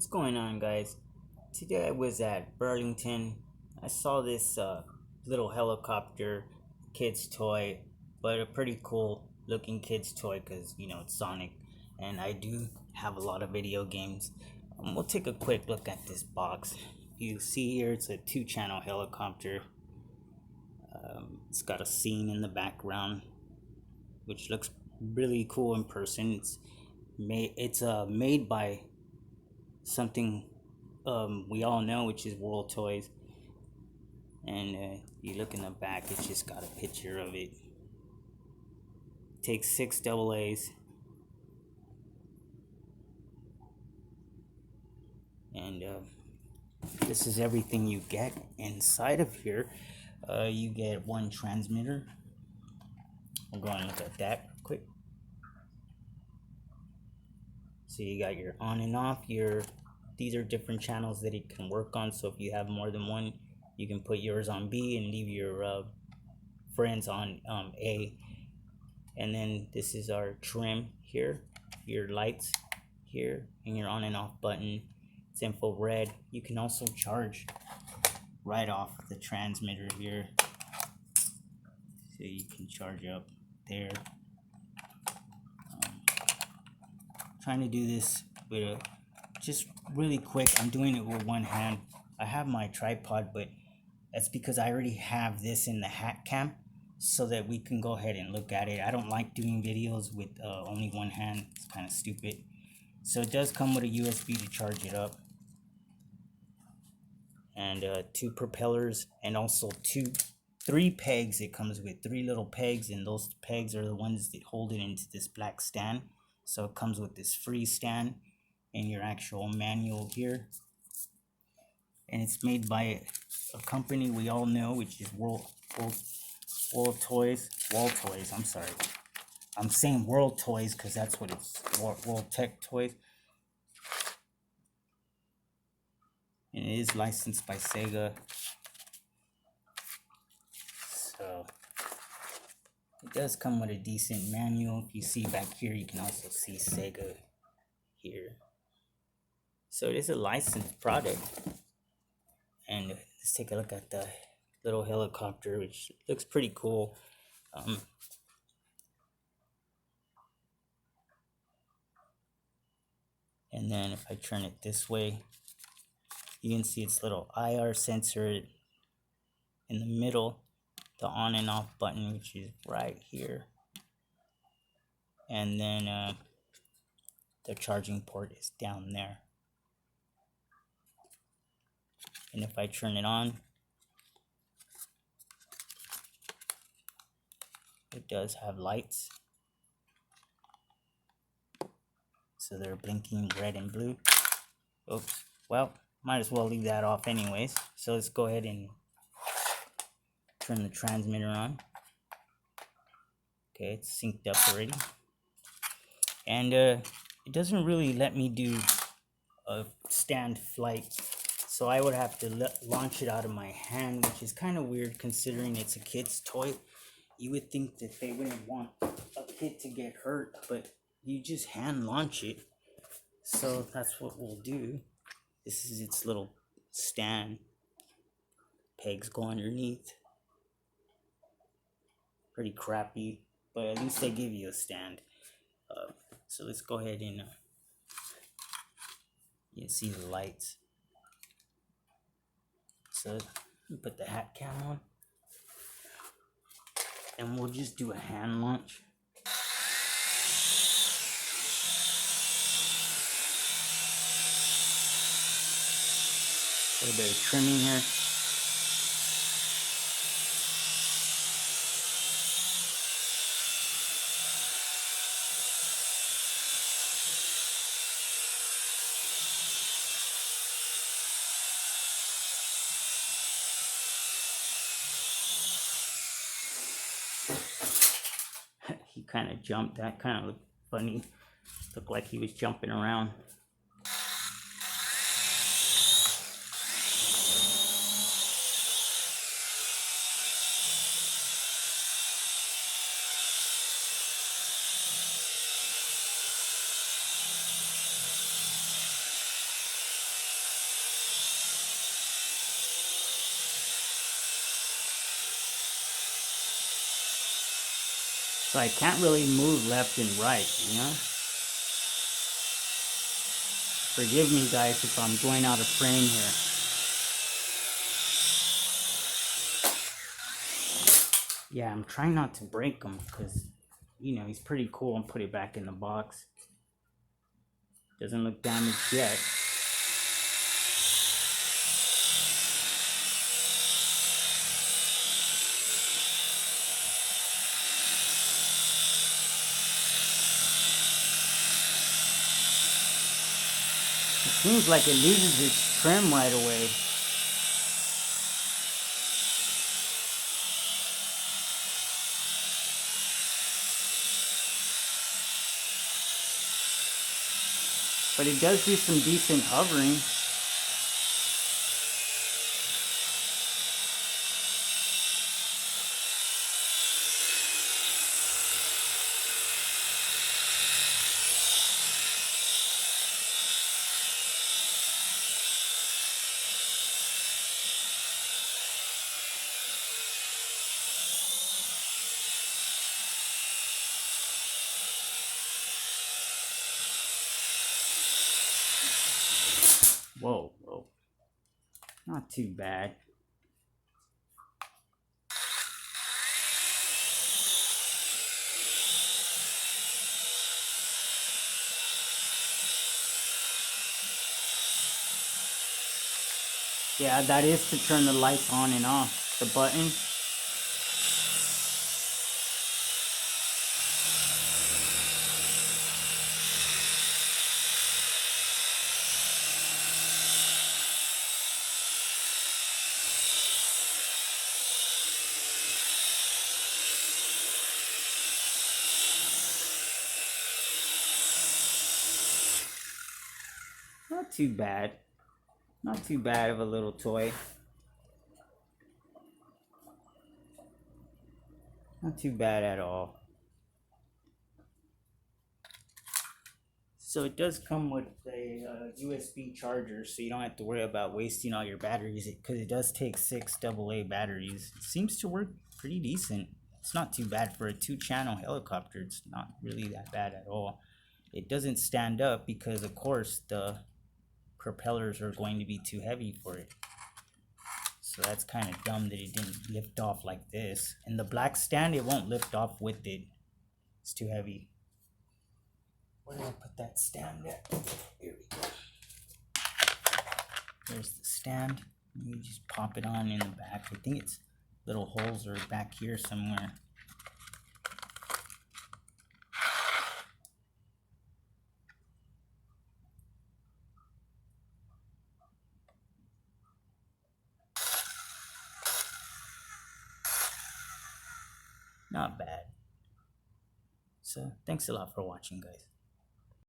What's going on, guys? Today I was at Burlington. I saw this little helicopter kid's toy, but a pretty cool looking kid's toy because it's Sonic, and I do have a lot of video games. We'll take a quick look at this box. You see here, it's a 2-channel helicopter. It's got a scene in the background, which looks really cool in person. It's made by something we all know, which is World Toys. And you look in the back, it's just got a picture of it. Takes 6 AA's. And this is everything you get inside of here. You get one transmitter. We'll go and look at that real quick. So you got your on and off. These are different channels that it can work on. So if you have more than one, you can put yours on B and leave your friends on A. And then this is our trim here, your lights here, and your on and off button. It's infrared. You can also charge right off the transmitter here. So you can charge up there. Trying to do this with just really quick. I'm doing it with one hand. I have my tripod, but that's because I already have this in the hat cam so that we can go ahead and look at it. I don't like doing videos with only one hand. It's kind of stupid. So it does come with a USB to charge it up, and 2 propellers, and also 3 pegs. It comes with 3 little pegs, and those pegs are the ones that hold it into this black stand. So it comes with this free stand and your actual manual here. And it's made by a company we all know, which is World Toys. I'm sorry. I'm saying World Toys because that's what it's, World Tech Toys. And it is licensed by Sega. So it does come with a decent manual. If you see back here, you can also see Sega here. So it is a licensed product. And let's take a look at the little helicopter, which looks pretty cool. And then if I turn it this way, you can see its little IR sensor in the middle, the on and off button, which is right here. And then the charging port is down there. And if I turn it on, it does have lights. So they're blinking red and blue. Oops. Well, might as well leave that off anyways. So let's go ahead and turn the transmitter on. Okay, it's synced up already. And it doesn't really let me do a stand flight. So I would have to launch it out of my hand, which is kind of weird considering it's a kid's toy. You would think that they wouldn't want a kid to get hurt, but you just hand launch it. So that's what we'll do. This is its little stand. Pegs go underneath. Pretty crappy, but at least they give you a stand. So let's go ahead and you see the lights. So put the hat cam on, and we'll just do a hand launch. A little bit of trimming here. He kind of jumped. That kind of looked funny. Looked like he was jumping around. So I can't really move left and right, you know? Forgive me guys if I'm going out of frame here. Yeah, I'm trying not to break him because, you know, he's pretty cool, and put it back in the box. Doesn't look damaged yet. It seems like it loses its trim right away. But it does do some decent hovering. Whoa, whoa. Not too bad. Yeah, that is to turn the lights on and off. The button. Not too bad. Not too bad of a little toy. Not too bad at all. So it does come with a USB charger, so you don't have to worry about wasting all your batteries, because it does take 6 AA batteries. It seems to work pretty decent. It's not too bad for a 2-channel helicopter. It's not really that bad at all. It doesn't stand up because, of course, the propellers are going to be too heavy for it. So that's kind of dumb that it didn't lift off like this. And the black stand, it won't lift off with it. It's too heavy. Where did I put that stand at? Here we go. There's the stand. You just pop it on in the back. I think it's little holes are back here somewhere. Not bad. So thanks a lot for watching, guys.